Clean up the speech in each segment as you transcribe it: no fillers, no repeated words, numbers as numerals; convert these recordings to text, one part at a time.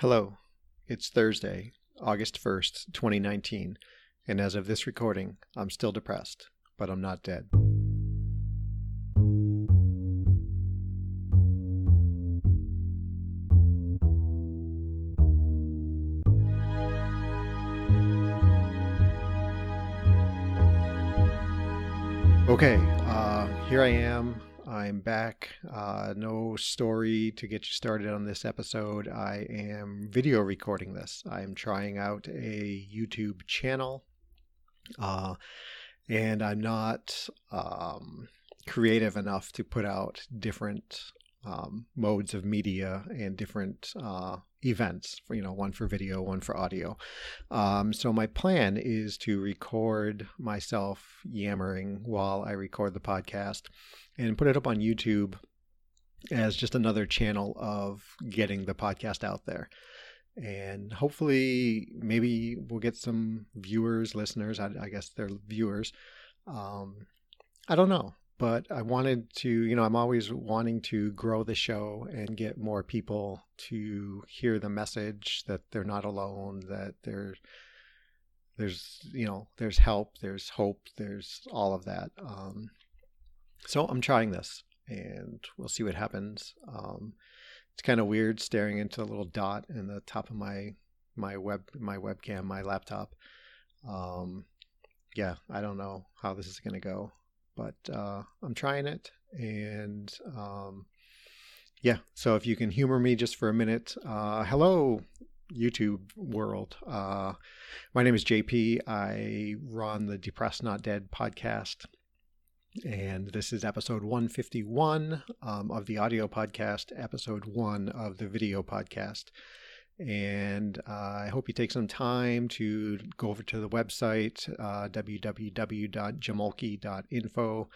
Hello, it's Thursday, August 1st, 2019, and as of this recording, I'm still depressed, but I'm not dead. Okay, here I am. I'm back. No story to get you started on this episode. I am video recording this. I'm trying out a YouTube channel, and I'm not creative enough to put out different modes of media and different events, one for video, one for audio. So my plan is to record myself yammering while I record the podcast and put it up on YouTube as just another channel of getting the podcast out there. And hopefully maybe we'll get some viewers, listeners. I guess they're viewers. I don't know. But I wanted to, I'm always wanting to grow the show and get more people to hear the message that they're not alone, that there's help, there's hope, there's all of that. So I'm trying this and we'll see what happens. It's kind of weird staring into a little dot in the top of my webcam, my laptop. I don't know how this is going to go. But I'm trying it, and so if you can humor me just for a minute. Hello, YouTube world. My name is JP. I run the Depressed Not Dead podcast, and this is episode 151 of the audio podcast, episode 1 of the video podcast. And I hope you take some time to go over to the website, www.jamoalki.info.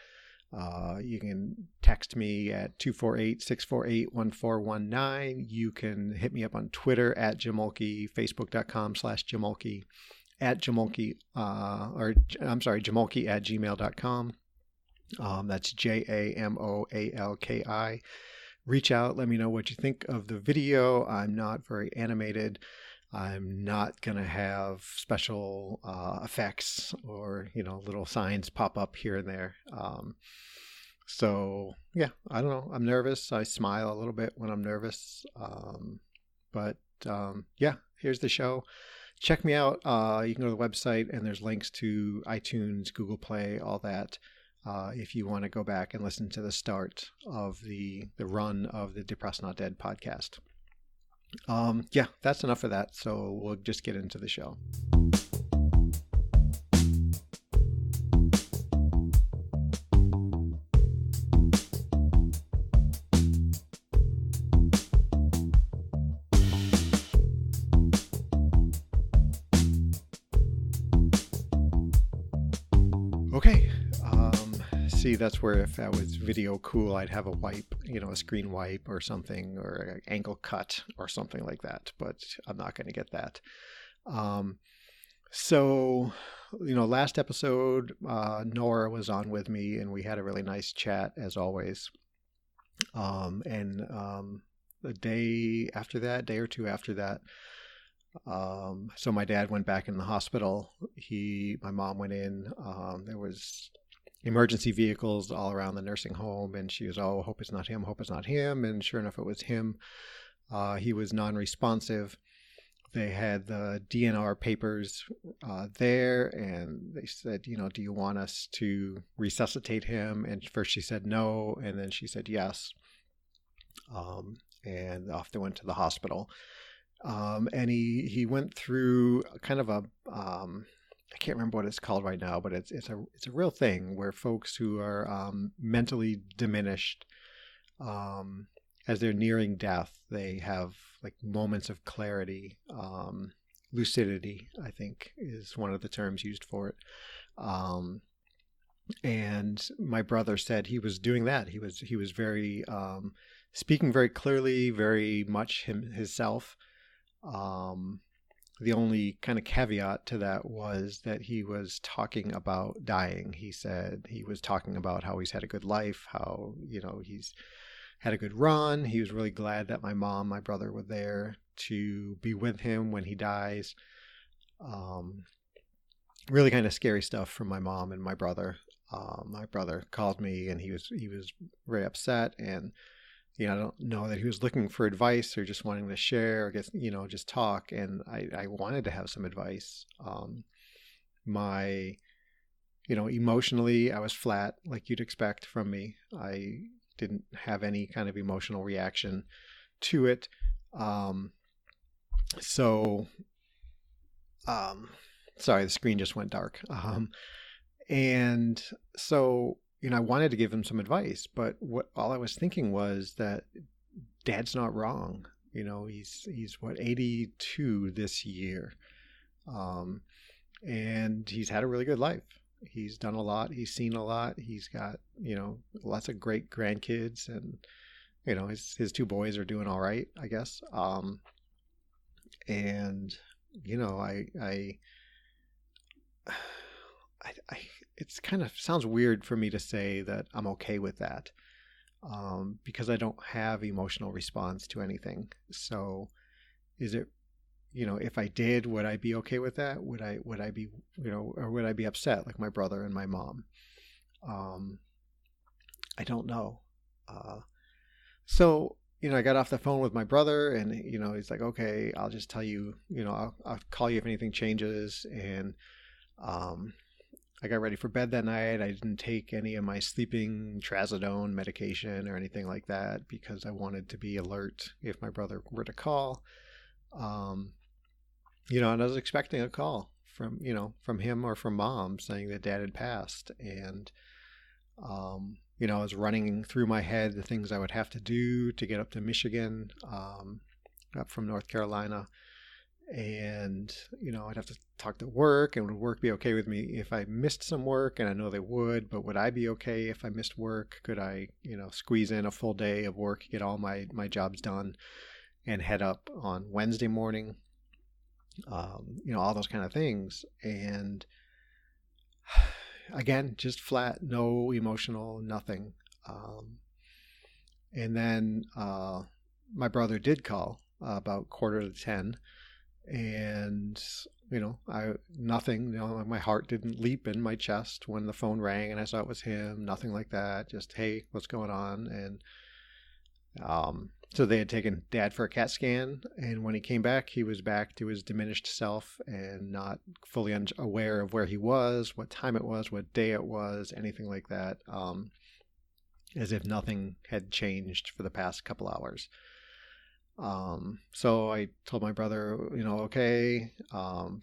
You can text me at 248-648-1419. You can hit me up on Twitter at jamoalki, facebook.com/jamoalki, at jamoalki, jamoalki at gmail.com. That's JAMOALKI. Reach out, let me know what you think of the video. I'm not very animated. I'm not going to have special effects or, little signs pop up here and there. I don't know. I'm nervous. I smile a little bit when I'm nervous. Here's the show. Check me out. You can go to the website and there's links to iTunes, Google Play, all that. If you want to go back and listen to the start of the run of the Depressed Not Dead podcast. That's enough for that. So we'll just get into the show. Okay. See, that's where if that was video cool, I'd have a wipe, a screen wipe or something, or an angle cut or something like that. But I'm not going to get that. Last episode, Nora was on with me and we had a really nice chat as always. The day or two after that, so my dad went back in the hospital. My mom went in. There was emergency vehicles all around the nursing home, and she was, hope it's not him, hope it's not him. And sure enough, it was him. He was non-responsive. They had the DNR papers there, and they said, do you want us to resuscitate him? And first she said no, and then she said yes. And off they went to the hospital. And he went through kind of a I can't remember what it's called right now, but it's a real thing where folks who are mentally diminished, as they're nearing death, they have like moments of clarity. Lucidity, I think, is one of the terms used for it. And my brother said he was doing that. He was very speaking very clearly, very much himself. The only kind of caveat to that was that he was talking about dying. He said he was talking about how he's had a good life, how, he's had a good run. He was really glad that my mom, my brother were there to be with him when he dies. Really kind of scary stuff from my mom and my brother. My brother called me and he was very upset, and I don't know that he was looking for advice or just wanting to share or just talk. And I wanted to have some advice. Emotionally, I was flat, like you'd expect from me. I didn't have any kind of emotional reaction to it. Sorry, the screen just went dark. And so, I wanted to give him some advice, but all I was thinking was that Dad's not wrong. He's what, 82 this year. And he's had a really good life. He's done a lot. He's seen a lot. He's got, lots of great grandkids, and, his two boys are doing all right, I guess. It's kind of sounds weird for me to say that I'm okay with that, because I don't have emotional response to anything. So is it, if I did, would I be okay with that? Would I be, or would I be upset like my brother and my mom? I don't know. So, I got off the phone with my brother, and, he's like, okay, I'll just tell you, I'll call you if anything changes. And, I got ready for bed that night. I didn't take any of my sleeping trazodone medication or anything like that because I wanted to be alert if my brother were to call. And I was expecting a call from him or from Mom saying that Dad had passed. And, I was running through my head the things I would have to do to get up to Michigan, up from North Carolina. And, I'd have to talk to work, and would work be okay with me if I missed some work? And I know they would, but would I be okay if I missed work? Could I, squeeze in a full day of work, get all my jobs done, and head up on Wednesday morning? All those kind of things. And again, just flat, no emotional, nothing. And then my brother did call about 9:45, and nothing. My heart didn't leap in my chest when the phone rang and I saw it was him. Nothing like that. Just, hey, what's going on? And so they had taken Dad for a CAT scan, and when he came back, he was back to his diminished self and not fully aware of where he was, what time it was, what day it was, anything like that, as if nothing had changed for the past couple hours. So I told my brother, okay,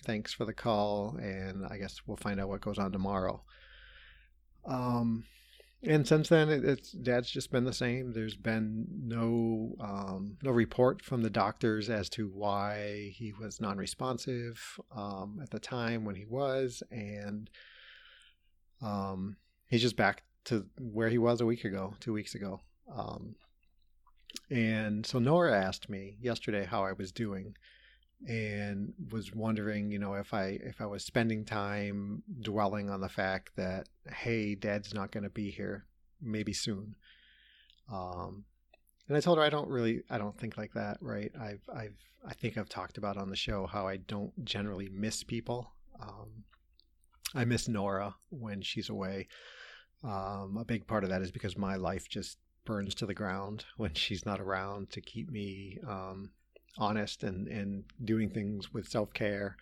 thanks for the call, and I guess we'll find out what goes on tomorrow. And since then, Dad's just been the same. There's been no report from the doctors as to why he was non-responsive at the time when he was, and he's just back to where he was 2 weeks ago. And so Nora asked me yesterday how I was doing, and was wondering, if I was spending time dwelling on the fact that, hey, Dad's not going to be here, maybe soon. And I told her I don't think like that, right? I think I've talked about on the show how I don't generally miss people. I miss Nora when she's away. A big part of that is because my life just burns to the ground when she's not around to keep me honest and doing things with self-care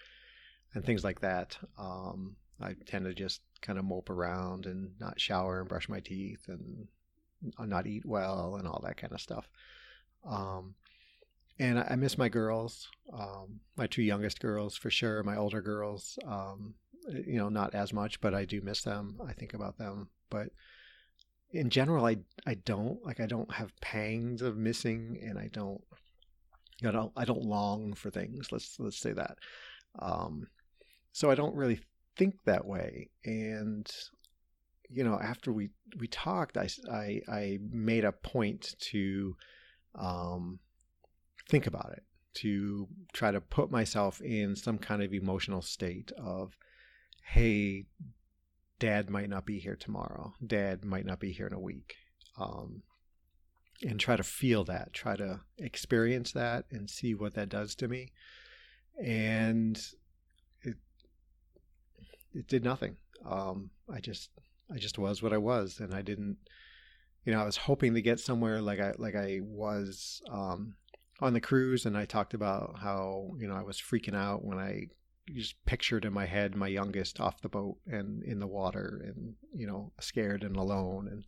and things like that. I tend to just kind of mope around and not shower and brush my teeth and not eat well and all that kind of stuff. And I miss my girls, my two youngest girls for sure, my older girls, not as much, but I do miss them. I think about them. But in general, I don't have pangs of missing, and I don't long for things. Let's say that. So I don't really think that way. And after we talked, I made a point to think about it, to try to put myself in some kind of emotional state of, hey, Dad might not be here tomorrow. Dad might not be here in a week. and try to feel that, try to experience that and see what that does to me. And it did nothing. I just was what I was, and I didn't, I was hoping to get somewhere like I was on the cruise, and I talked about how, I was freaking out when I just pictured in my head my youngest off the boat and in the water, and, scared and alone, and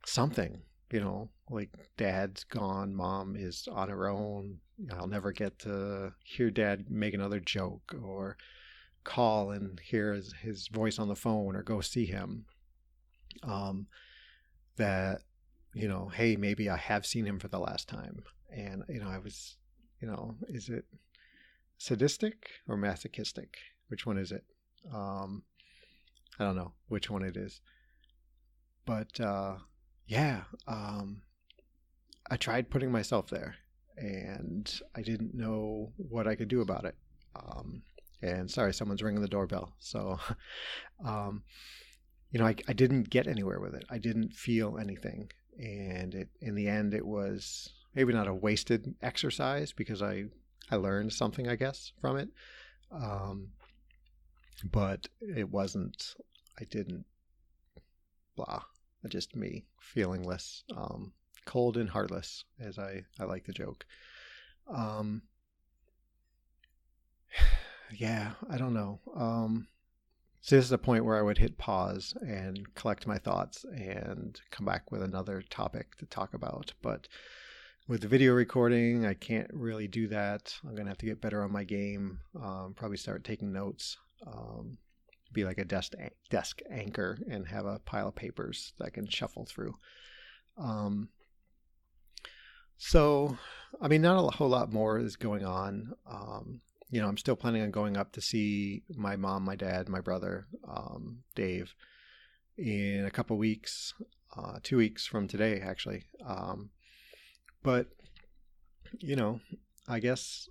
something, like dad's gone, mom is on her own. I'll never get to hear dad make another joke or call and hear his voice on the phone or go see him. That, hey, maybe I have seen him for the last time. And, I was, is it sadistic or masochistic? Which one is it? I don't know which one it is. But, I tried putting myself there, and I didn't know what I could do about it. And sorry, someone's ringing the doorbell. So, I didn't get anywhere with it. I didn't feel anything. And in the end, it was maybe not a wasted exercise, because I learned something, I guess, from it. But it wasn't, just me, feelingless, cold and heartless, as I like to joke. I don't know. So this is a point where I would hit pause and collect my thoughts and come back with another topic to talk about. But with the video recording, I can't really do that. I'm going to have to get better on my game, probably start taking notes, be like a desk anchor and have a pile of papers that I can shuffle through. So, not a whole lot more is going on. I'm still planning on going up to see my mom, my dad, my brother, Dave, in a couple weeks, 2 weeks from today, actually. But, I guess,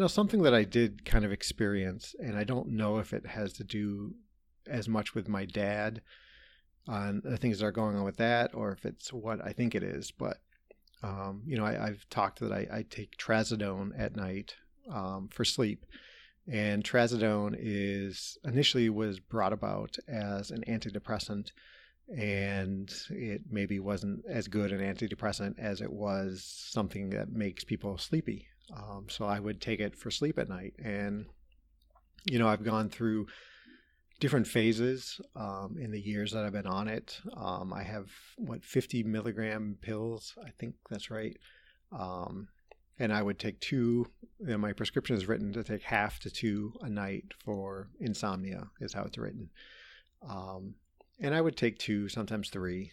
something that I did kind of experience, and I don't know if it has to do as much with my dad and the things that are going on with that, or if it's what I think it is. But, I've talked that I take trazodone at night for sleep. And trazodone initially was brought about as an antidepressant, and it maybe wasn't as good an antidepressant as it was something that makes people sleepy. So I would take it for sleep at night. And, I've gone through different phases in the years that I've been on it. I have, 50 milligram pills. I think that's right. And I would take 2, and my prescription is written to take half to 2 a night for insomnia, is how it's written. And I would take 2, sometimes 3,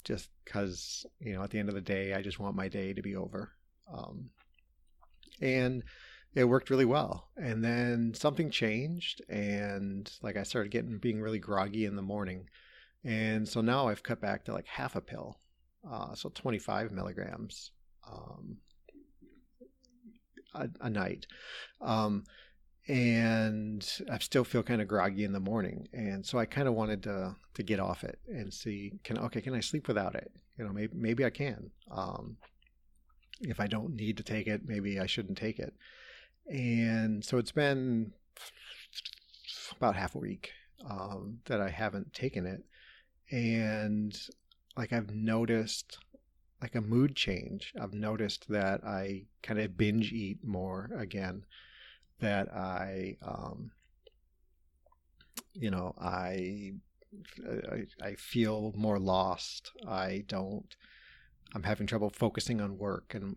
just because, at the end of the day, I just want my day to be over. And it worked really well. And then something changed, and I started being really groggy in the morning. And so now I've cut back to half a pill, so 25 milligrams. A night. And I still feel kind of groggy in the morning. And so I kind of wanted to get off it and see, can I sleep without it? Maybe I can. If I don't need to take it, maybe I shouldn't take it. And so it's been about half a week that I haven't taken it. And I've noticed a mood change. I've noticed that I kind of binge eat more again, that I feel more lost. I'm having trouble focusing on work and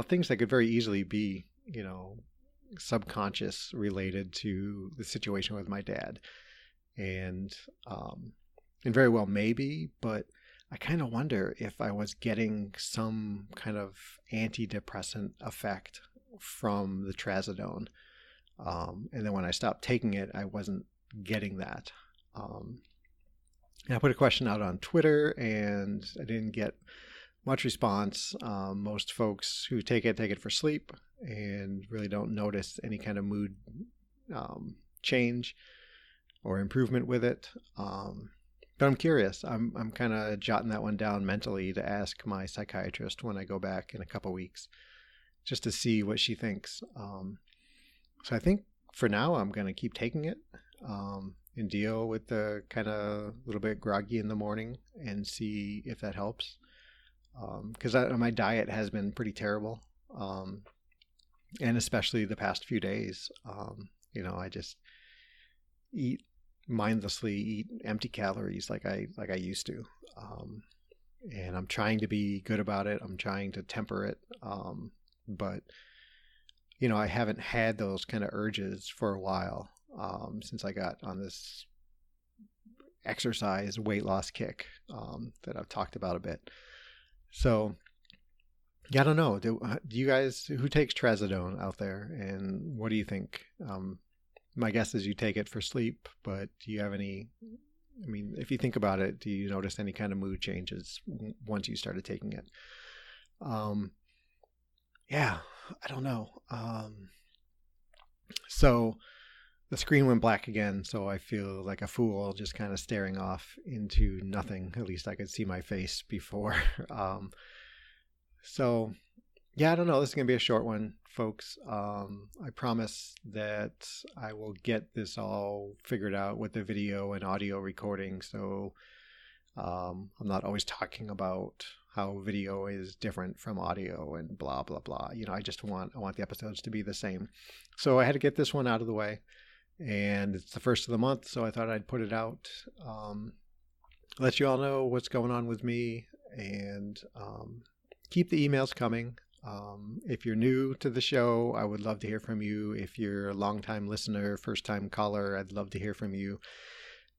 things that could very easily be, subconscious related to the situation with my dad. And very well maybe, but I kind of wonder if I was getting some kind of antidepressant effect from the trazodone. And then when I stopped taking it, I wasn't getting that. And I put a question out on Twitter, and I didn't get much response. Most folks who take it for sleep and really don't notice any kind of mood change or improvement with it. But I'm curious. I'm kind of jotting that one down mentally to ask my psychiatrist when I go back in a couple weeks, just to see what she thinks. So I think for now I'm going to keep taking it and deal with the kind of little bit groggy in the morning and see if that helps. Because my diet has been pretty terrible, and especially the past few days. I just mindlessly eat empty calories like I used to, and I'm trying to be good about it. I'm trying to temper it, but I haven't had those kind of urges for a while since I got on this exercise weight loss kick that I've talked about a bit. So, yeah, I don't know. Do you guys, who takes trazodone out there, and what do you think? My guess is you take it for sleep, but do you have any, if you think about it, do you notice any kind of mood changes once you started taking it? Yeah, I don't know. So the screen went black again, so I feel like a fool just kind of staring off into nothing. At least I could see my face before. So yeah, I don't know. This is going to be a short one, folks. I promise that I will get this all figured out with the video and audio recording. So I'm not always talking about how video is different from audio and blah, blah, blah. I want the episodes to be the same. So I had to get this one out of the way. And it's the first of the month, so I thought I'd put it out. Let you all know what's going on with me, and keep the emails coming. If you're new to the show, I would love to hear from you. If you're a longtime listener, first-time caller, I'd love to hear from you.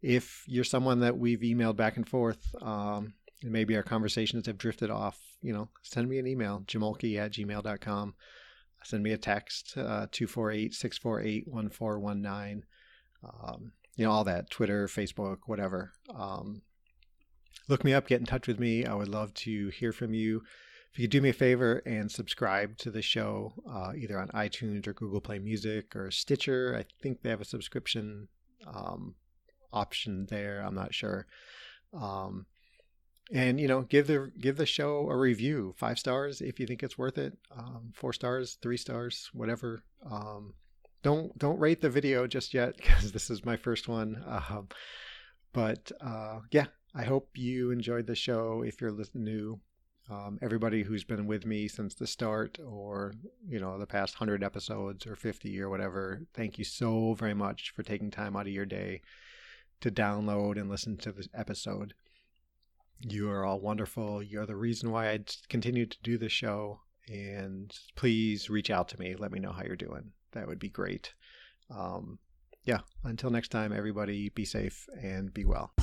If you're someone that we've emailed back and forth, and maybe our conversations have drifted off, send me an email, jamoalki@gmail.com. Send me a text, 248-648-1419. All that, Twitter, Facebook, whatever. Look me up, get in touch with me. I would love to hear from you. If you could do me a favor and subscribe to the show, either on iTunes or Google Play Music or Stitcher. I think they have a subscription option there. I'm not sure. And give the show a review, 5 stars if you think it's worth it, 4 stars, 3 stars, whatever. Don't rate the video just yet, because this is my first one. But yeah, I hope you enjoyed the show. If you're new, everybody who's been with me since the start, or the past 100 episodes or 50 or whatever, thank you so very much for taking time out of your day to download and listen to this episode. You are all wonderful. You're the reason why I continue to do the show. And please reach out to me. Let me know how you're doing. That would be great. Yeah, until next time, everybody, be safe and be well.